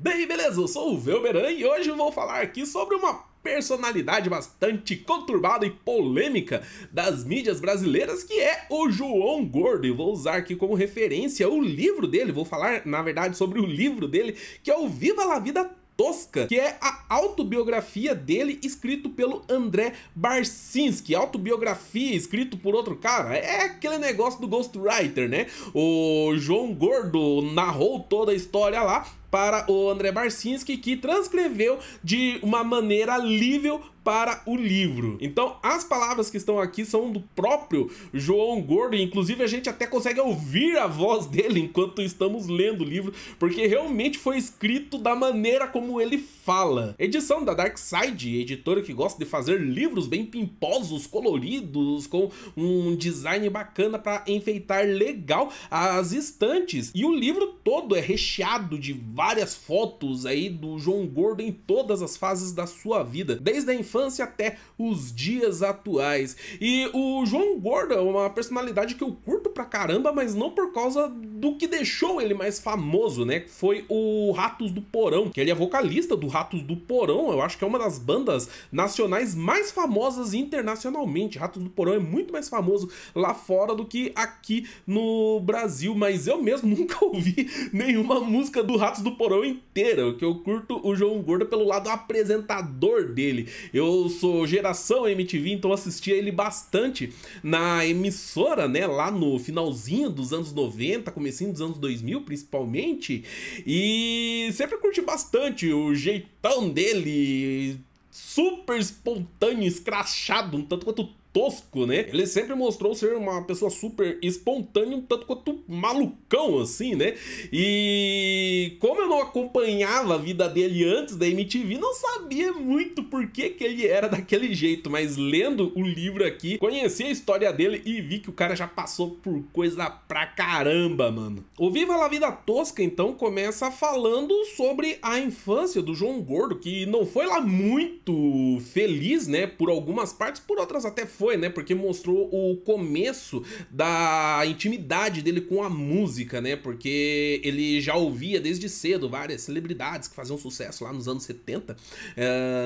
Bem, beleza, eu sou o Velberan e hoje eu vou falar aqui sobre uma personalidade bastante conturbada e polêmica das mídias brasileiras, que é o João Gordo. E vou usar aqui como referência o livro dele, vou falar na verdade sobre o livro dele, que é o Viva la Vida Tosca, que é a autobiografia dele, escrito pelo André Barcinski. Autobiografia escrito por outro cara, é aquele negócio do ghostwriter, né? O João Gordo narrou toda a história lá para o André Barcinski, que transcreveu de uma maneira lível para o livro. Então, as palavras que estão aqui são do próprio João Gordo, inclusive a gente até consegue ouvir a voz dele enquanto estamos lendo o livro, porque realmente foi escrito da maneira como ele fala. Edição da Darkside, editora que gosta de fazer livros bem pimposos, coloridos, com um design bacana para enfeitar legal as estantes. E o livro todo é recheado de várias fotos aí do João Gordo em todas as fases da sua vida, desde a infância até os dias atuais. E o João Gordo é uma personalidade que eu curto pra caramba, mas não por causa do que deixou ele mais famoso, né? Foi o Ratos do Porão, que ele é vocalista do Ratos do Porão. Eu acho que é uma das bandas nacionais mais famosas internacionalmente. Ratos do Porão é muito mais famoso lá fora do que aqui no Brasil, mas eu mesmo nunca ouvi nenhuma música do Ratos do Porão inteira. O que eu curto o João Gordo pelo lado apresentador dele. Eu sou geração MTV, então assistia ele bastante na emissora, né, lá no finalzinho dos anos 90, comecinho dos anos 2000 principalmente, e sempre curti bastante o jeitão dele, super espontâneo, escrachado, um tanto quanto tosco, né? Ele sempre mostrou ser uma pessoa super espontânea, um tanto quanto malucão, assim, né? E como eu não acompanhava a vida dele antes da MTV, não sabia muito por que ele era daquele jeito, mas lendo o livro aqui, conheci a história dele e vi que o cara já passou por coisa pra caramba, mano. O Viva la Vida Tosca, então, começa falando sobre a infância do João Gordo, que não foi lá muito feliz, né? Por algumas partes, por outras até foi, né? Porque mostrou o começo da intimidade dele com a música, né? Porque ele já ouvia desde cedo várias celebridades que faziam sucesso lá nos anos 70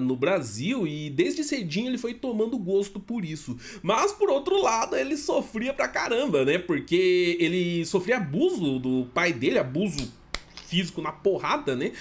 no Brasil, e desde cedinho ele foi tomando gosto por isso. Mas por outro lado ele sofria pra caramba, né? Porque ele sofria abuso do pai dele, abuso físico na porrada, né?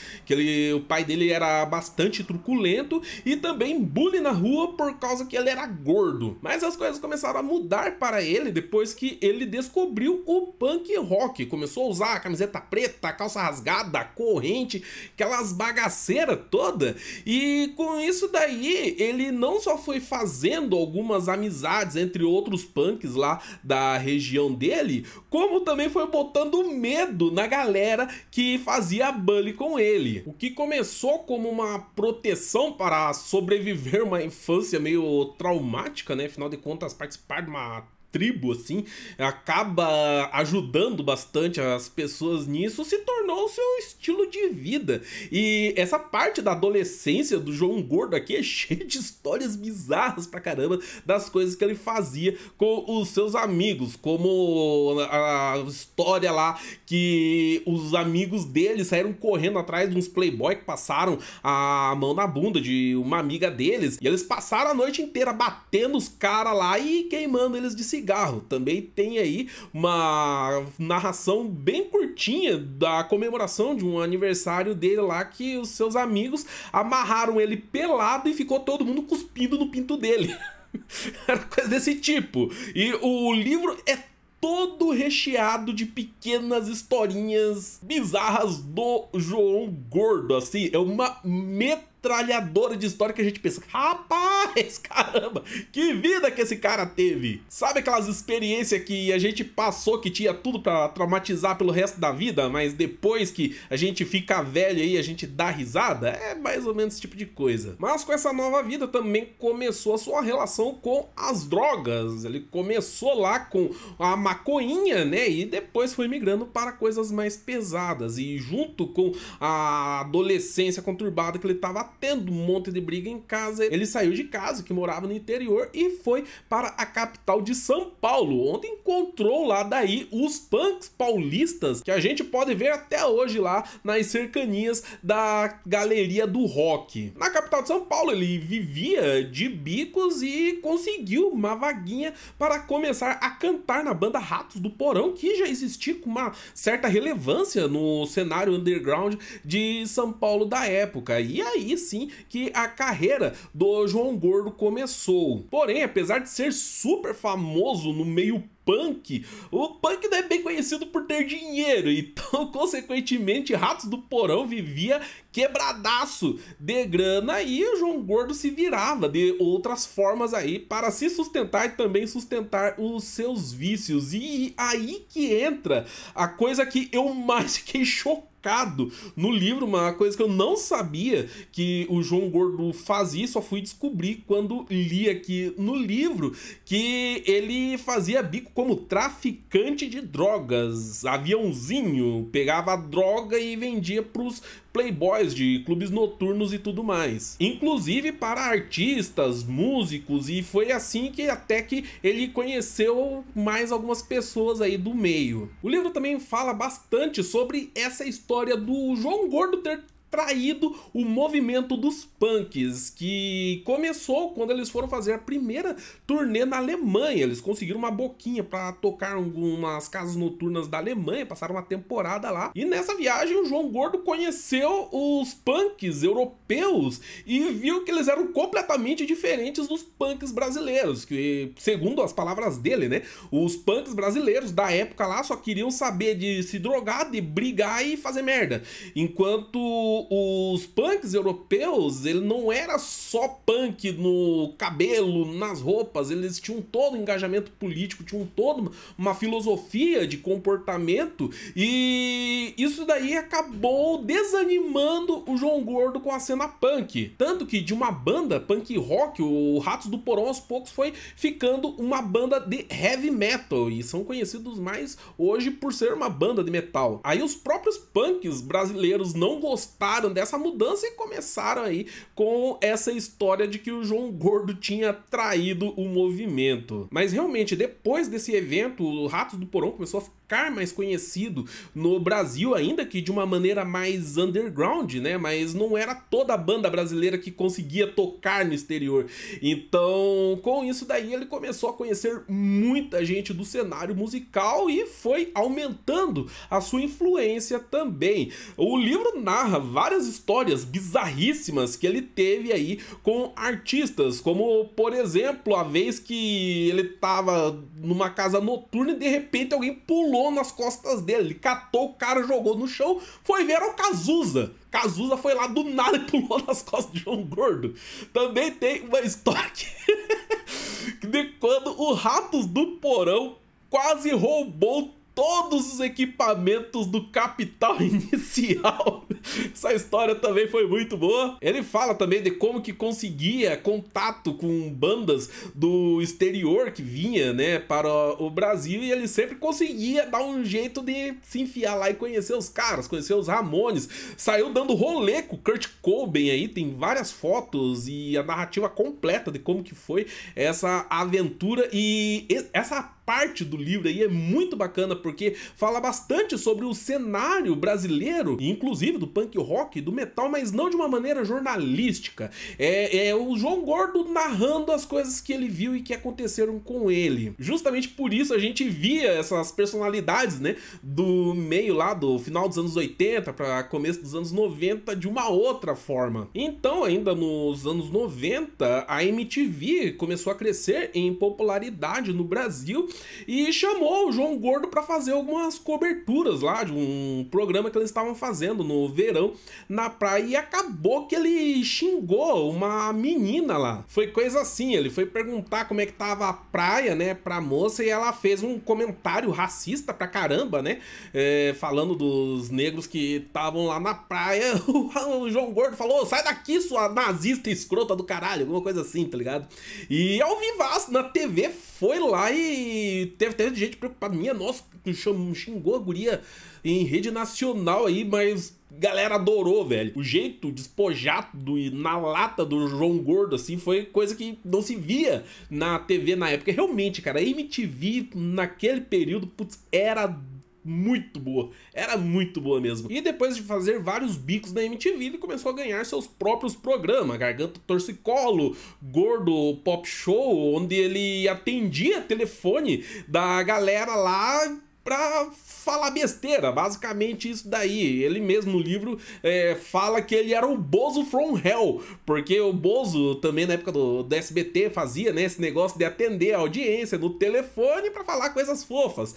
O pai dele era bastante truculento, e também bullying na rua por causa que ele era gordo. Mas as coisas começaram a mudar para ele depois que ele descobriu o punk rock. Começou a usar a camiseta preta, a calça rasgada, a corrente, aquelas bagaceiras toda. E com isso daí, ele não só foi fazendo algumas amizades entre outros punks lá da região dele, como também foi botando medo na galera que fazia bullying com ele. O que começou como uma proteção para sobreviver uma infância meio traumática, né? Afinal de contas, participar de uma tribo, assim, acaba ajudando bastante as pessoas nisso, se tornou o seu estilo de vida. E essa parte da adolescência do João Gordo aqui é cheia de histórias bizarras pra caramba das coisas que ele fazia com os seus amigos, como a história lá que os amigos dele saíram correndo atrás de uns playboy que passaram a mão na bunda de uma amiga deles, e eles passaram a noite inteira batendo os caras lá e queimando eles de cigarro. Também tem aí uma narração bem curtinha da comemoração de um aniversário dele lá, que os seus amigos amarraram ele pelado e ficou todo mundo cuspindo no pinto dele. Era coisa desse tipo. E o livro é todo recheado de pequenas historinhas bizarras do João Gordo, assim, é uma metralhadora de história que a gente pensa, rapaz, caramba, que vida que esse cara teve. Sabe aquelas experiências que a gente passou que tinha tudo pra traumatizar pelo resto da vida, mas depois que a gente fica velho aí, a gente dá risada? É mais ou menos esse tipo de coisa. Mas com essa nova vida também começou a sua relação com as drogas. Ele começou lá com a maconhinha, né, e depois foi migrando para coisas mais pesadas, e junto com a adolescência conturbada que ele tava tendo um monte de briga em casa, ele saiu de casa, que morava no interior, e foi para a capital de São Paulo, onde encontrou lá daí os punks paulistas, que a gente pode ver até hoje lá nas cercanias da galeria do rock. Na capital de São Paulo, ele vivia de bicos e conseguiu uma vaguinha para começar a cantar na banda Ratos do Porão, que já existia com uma certa relevância no cenário underground de São Paulo da época. E aí sim que a carreira do João Gordo começou. Porém, apesar de ser super famoso no meio punk, o punk não é bem conhecido por ter dinheiro, então consequentemente Ratos do Porão vivia quebradaço de grana e o João Gordo se virava de outras formas aí para se sustentar e também sustentar os seus vícios. E aí que entra a coisa que eu mais fiquei chocado no livro, uma coisa que eu não sabia que o João Gordo fazia, só fui descobrir quando li aqui no livro que ele fazia bico como traficante de drogas, aviãozinho, pegava droga e vendia pros playboys de clubes noturnos e tudo mais, inclusive para artistas, músicos, e foi assim que até que ele conheceu mais algumas pessoas aí do meio. O livro também fala bastante sobre essa história do João Gordo ter traído o movimento dos punks, que começou quando eles foram fazer a primeira turnê na Alemanha. Eles conseguiram uma boquinha para tocar em algumas casas noturnas da Alemanha, passaram uma temporada lá, e nessa viagem o João Gordo conheceu os punks europeus e viu que eles eram completamente diferentes dos punks brasileiros, que segundo as palavras dele, né, os punks brasileiros da época lá só queriam saber de se drogar, de brigar e fazer merda, enquanto os punks europeus, ele não era só punk no cabelo, nas roupas, eles tinham todo um engajamento político, tinham toda uma filosofia de comportamento, e isso daí acabou desanimando o João Gordo com a cena punk. Tanto que de uma banda punk rock, o Ratos do Porão aos poucos foi ficando uma banda de heavy metal, e são conhecidos mais hoje por ser uma banda de metal. Aí os próprios punks brasileiros não gostaram dessa mudança e começaram aí com essa história de que o João Gordo tinha traído o movimento. Mas realmente, depois desse evento, o Ratos do Porão começou a ficar mais conhecido no Brasil, ainda que de uma maneira mais underground, né? Mas não era toda a banda brasileira que conseguia tocar no exterior. Então, com isso daí, ele começou a conhecer muita gente do cenário musical e foi aumentando a sua influência também. O livro narra várias histórias bizarríssimas que ele teve aí com artistas, como, por exemplo, a vez que ele tava numa casa noturna e de repente alguém pulou nas costas dele, ele catou o cara, jogou no chão, foi ver o Cazuza. Cazuza foi lá do nada e pulou nas costas de João Gordo. Também tem uma história de quando o Ratos do Porão quase roubou todos os equipamentos do Capital Inicial. Essa história também foi muito boa. Ele fala também de como que conseguia contato com bandas do exterior que vinha, né, para o Brasil, e ele sempre conseguia dar um jeito de se enfiar lá e conhecer os caras, conhecer os Ramones. Saiu dando rolê com o Kurt Cobain aí, tem várias fotos e a narrativa completa de como que foi essa aventura, e essa parte do livro aí é muito bacana porque fala bastante sobre o cenário brasileiro, inclusive do punk rock, do metal, mas não de uma maneira jornalística. É o João Gordo narrando as coisas que ele viu e que aconteceram com ele. Justamente por isso a gente via essas personalidades, né, do meio lá do final dos anos 80 para começo dos anos 90 de uma outra forma. Então, ainda nos anos 90, a MTV começou a crescer em popularidade no Brasil e chamou o João Gordo para fazer algumas coberturas lá de um programa que eles estavam fazendo no verão na praia, e acabou que ele xingou uma menina lá. Foi coisa assim, ele foi perguntar como é que tava a praia, né, pra moça, e ela fez um comentário racista pra caramba, né, falando dos negros que estavam lá na praia. O João Gordo falou: sai daqui, sua nazista escrota do caralho, alguma coisa assim, tá ligado? E ao vivaço na TV foi lá e e teve gente preocupada. Minha nossa, xingou a guria em rede nacional aí, mas galera adorou, velho. O jeito despojado e na lata do João Gordo, assim, foi coisa que não se via na TV na época. Realmente, cara, a MTV naquele período, putz, era muito boa mesmo. E depois de fazer vários bicos na MTV, ele começou a ganhar seus próprios programas, Garganta Torcicolo, Gordo Pop Show, onde ele atendia telefone da galera lá pra falar besteira, basicamente isso daí. Ele mesmo no livro fala que ele era o Bozo from Hell, porque o Bozo também na época do SBT fazia, né, esse negócio de atender a audiência no telefone pra falar coisas fofas,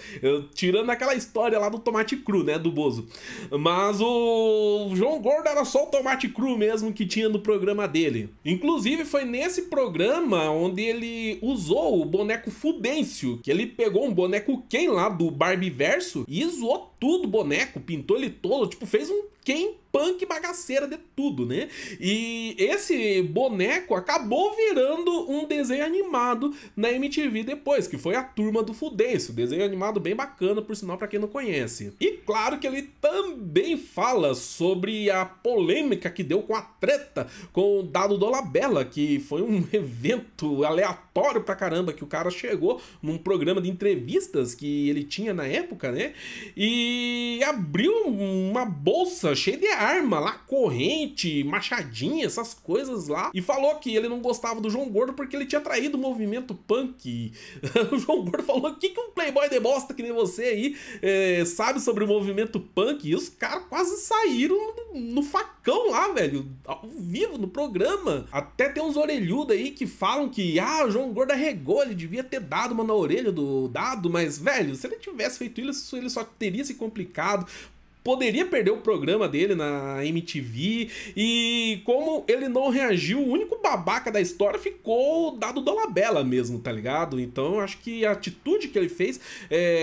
tirando aquela história lá do tomate cru, né, do Bozo. Mas o João Gordo era só o tomate cru mesmo que tinha no programa dele. Inclusive foi nesse programa onde ele usou o boneco Fudêncio, que ele pegou um boneco Ken lá do Barbieverso e zoou tudo o boneco, pintou ele todo, tipo, fez um Ken punk bagaceira de tudo, né? E esse boneco acabou virando um desenho animado na MTV depois, que foi a Turma do Fudêncio, desenho animado bem bacana, por sinal, pra quem não conhece. E claro que ele também fala sobre a polêmica que deu com a treta com o Dado Dolabella, que foi um evento aleatório pra caramba, que o cara chegou num programa de entrevistas que ele tinha na época, né? E abriu uma bolsa cheia de arma lá, corrente, machadinha, essas coisas lá, e falou que ele não gostava do João Gordo porque ele tinha traído o movimento punk. O João Gordo falou: o que um playboy de bosta que nem você aí sabe sobre o movimento punk? E os caras quase saíram no facão lá, velho, ao vivo, no programa. Até tem uns orelhudos aí que falam que, o João Gordo arregou, ele devia ter dado uma na orelha do Dado, mas, velho, se ele tivesse feito isso, ele só teria se complicado, poderia perder o programa dele na MTV, e como ele não reagiu, o único babaca da história ficou o Dado Dolabella mesmo, tá ligado? Então eu acho que a atitude que ele fez,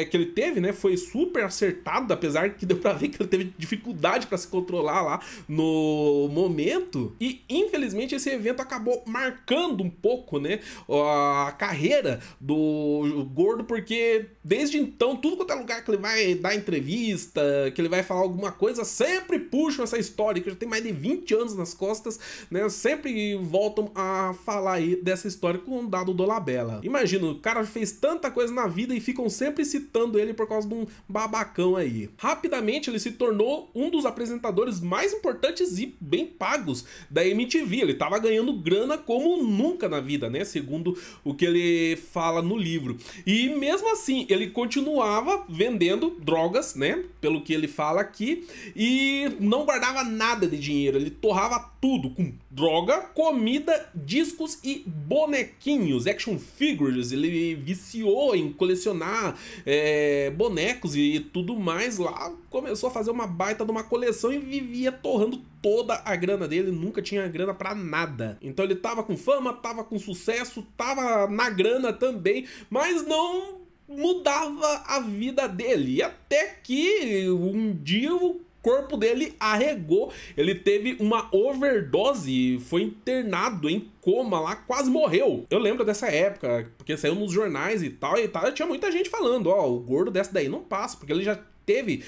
que ele teve, né, foi super acertada, apesar que deu pra ver que ele teve dificuldade pra se controlar lá no momento, e infelizmente esse evento acabou marcando um pouco, né, a carreira do Gordo, porque desde então, tudo quanto é lugar que ele vai dar entrevista, que ele vai falar alguma coisa, sempre puxam essa história, que já tem mais de 20 anos nas costas, né? Sempre voltam a falar aí dessa história com o Dado Dolabella. Imagina, o cara fez tanta coisa na vida e ficam sempre citando ele por causa de um babacão aí. Rapidamente ele se tornou um dos apresentadores mais importantes e bem pagos da MTV. Ele tava ganhando grana como nunca na vida, né? Segundo o que ele fala no livro. E mesmo assim, ele continuava vendendo drogas, né? Pelo que ele fala aqui, e não guardava nada de dinheiro, ele torrava tudo com droga, comida, discos e bonequinhos, action figures. Ele viciou em colecionar bonecos e tudo mais lá, começou a fazer uma baita de uma coleção e vivia torrando toda a grana dele, nunca tinha grana pra nada. Então ele tava com fama, tava com sucesso, tava na grana também, mas não mudava a vida dele. E até que um dia o corpo dele arregou, ele teve uma overdose, foi internado em coma lá, quase morreu. Eu lembro dessa época, porque saiu nos jornais e tal, tinha muita gente falando, o Gordo dessa daí não passa, porque ele já teve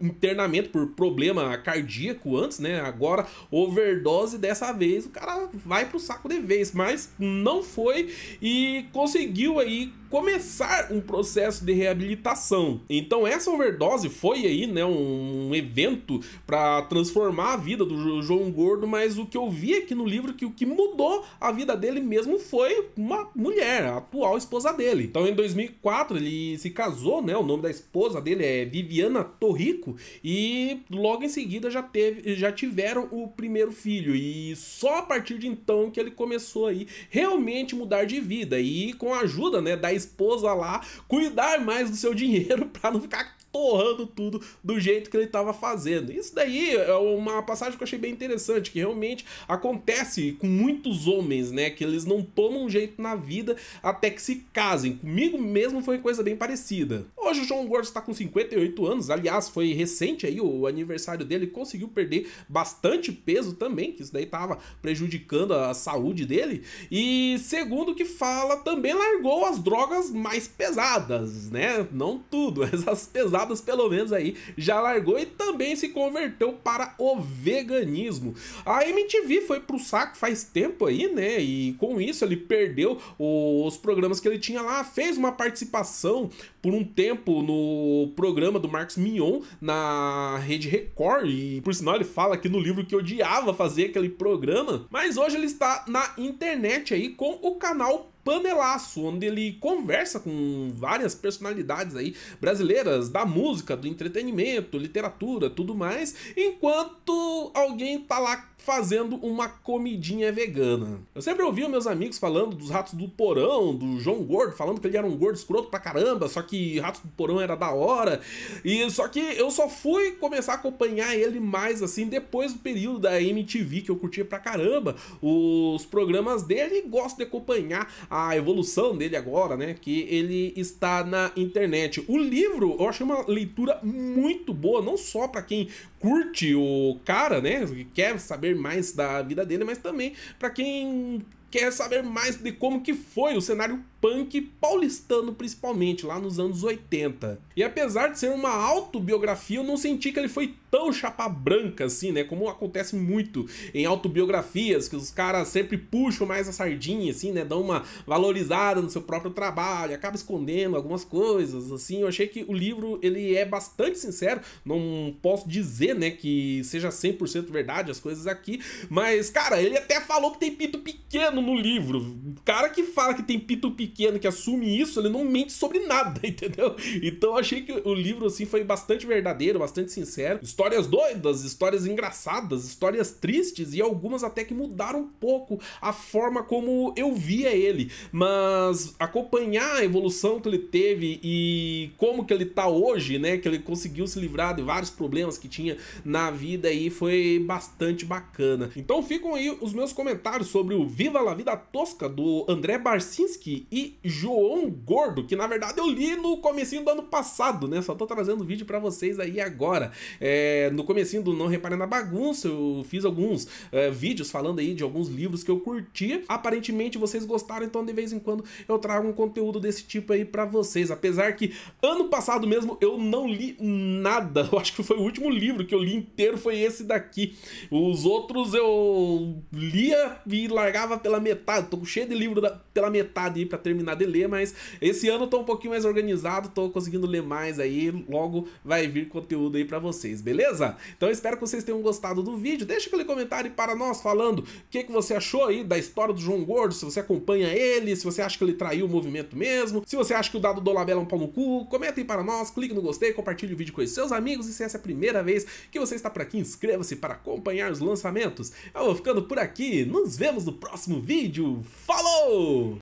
internamento por problema cardíaco antes, né? Agora, overdose, dessa vez o cara vai pro saco de vez, mas não foi e conseguiu aí começar um processo de reabilitação. Então essa overdose foi aí, né, um evento para transformar a vida do João Gordo, mas o que eu vi aqui no livro, que o que mudou a vida dele mesmo foi uma mulher, a atual esposa dele. Então em 2004 ele se casou, né, o nome da esposa dele é Viviana Torrico, e logo em seguida já tiveram o primeiro filho, e só a partir de então que ele começou aí realmente mudar de vida, e com a ajuda, né, da esposa lá, cuidar mais do seu dinheiro para não ficar torrando tudo do jeito que ele estava fazendo. Isso daí é uma passagem que eu achei bem interessante, que realmente acontece com muitos homens, né, que eles não tomam jeito na vida até que se casem. Comigo mesmo foi coisa bem parecida. Hoje o João Gordo está com 58 anos, aliás, foi recente aí o aniversário dele, conseguiu perder bastante peso também, que isso daí estava prejudicando a saúde dele, e segundo que fala, também largou as drogas mais pesadas, né, não tudo, essas pesadas pelo menos aí já largou, e também se converteu para o veganismo. A MTV foi pro saco faz tempo aí, né, e com isso ele perdeu os programas que ele tinha lá, fez uma participação por um tempo no programa do Marcos Mion na Rede Record, e por sinal ele fala aqui no livro que odiava fazer aquele programa, mas hoje ele está na internet aí com o canal Panelaço, onde ele conversa com várias personalidades aí brasileiras da música, do entretenimento, literatura, tudo mais, enquanto alguém tá lá fazendo uma comidinha vegana. Eu sempre ouvi meus amigos falando dos Ratos do Porão, do João Gordo, falando que ele era um gordo escroto pra caramba, só que Ratos do Porão era da hora, e só que eu só fui começar a acompanhar ele mais assim depois do período da MTV, que eu curtia pra caramba os programas dele, e gosto de acompanhar a evolução dele agora, né, que ele está na internet. O livro eu achei uma leitura muito boa, não só para quem curte o cara, né, que quer saber mais da vida dele, mas também para quem quer saber mais de como que foi o cenário punk paulistano, principalmente, lá nos anos 80. E apesar de ser uma autobiografia, eu não senti que ele foi tão chapa branca assim, né, como acontece muito em autobiografias, que os caras sempre puxam mais a sardinha, assim, né, dão uma valorizada no seu próprio trabalho, acaba escondendo algumas coisas, assim. Eu achei que o livro, ele é bastante sincero, não posso dizer, né, que seja 100% verdade as coisas aqui, mas, cara, ele até falou que tem pinto pequeno no livro. O cara que fala que tem pinto pequeno, que assume isso, ele não mente sobre nada, entendeu? Então eu achei que o livro, assim, foi bastante verdadeiro, bastante sincero. Histórias doidas, histórias engraçadas, histórias tristes, e algumas até que mudaram um pouco a forma como eu via ele. Mas acompanhar a evolução que ele teve e como que ele tá hoje, né, que ele conseguiu se livrar de vários problemas que tinha na vida aí, foi bastante bacana. Então ficam aí os meus comentários sobre o Viva la Vida Tosca, do André Barcinski e João Gordo, que na verdade eu li no comecinho do ano passado, né, só tô trazendo o vídeo pra vocês aí agora. No comecinho do Não Reparem na Bagunça, eu fiz alguns vídeos falando aí de alguns livros que eu curtia. Aparentemente vocês gostaram, então de vez em quando eu trago um conteúdo desse tipo aí pra vocês. Apesar que ano passado mesmo eu não li nada, eu acho que foi o último livro que eu li inteiro, foi esse daqui. Os outros eu lia e largava pela metade, tô cheio de livro pela metade aí pra terminar de ler, mas esse ano eu tô um pouquinho mais organizado, tô conseguindo ler mais aí, logo vai vir conteúdo aí pra vocês, beleza? Então eu espero que vocês tenham gostado do vídeo, deixa aquele comentário para nós falando o que você achou aí da história do João Gordo, se você acompanha ele, se você acha que ele traiu o movimento mesmo, se você acha que o Dado Dolabella é um pau no cu, comenta aí para nós, clique no gostei, compartilhe o vídeo com os seus amigos, e se essa é a primeira vez que você está por aqui, inscreva-se para acompanhar os lançamentos. Eu vou ficando por aqui, nos vemos no próximo vídeo, falou!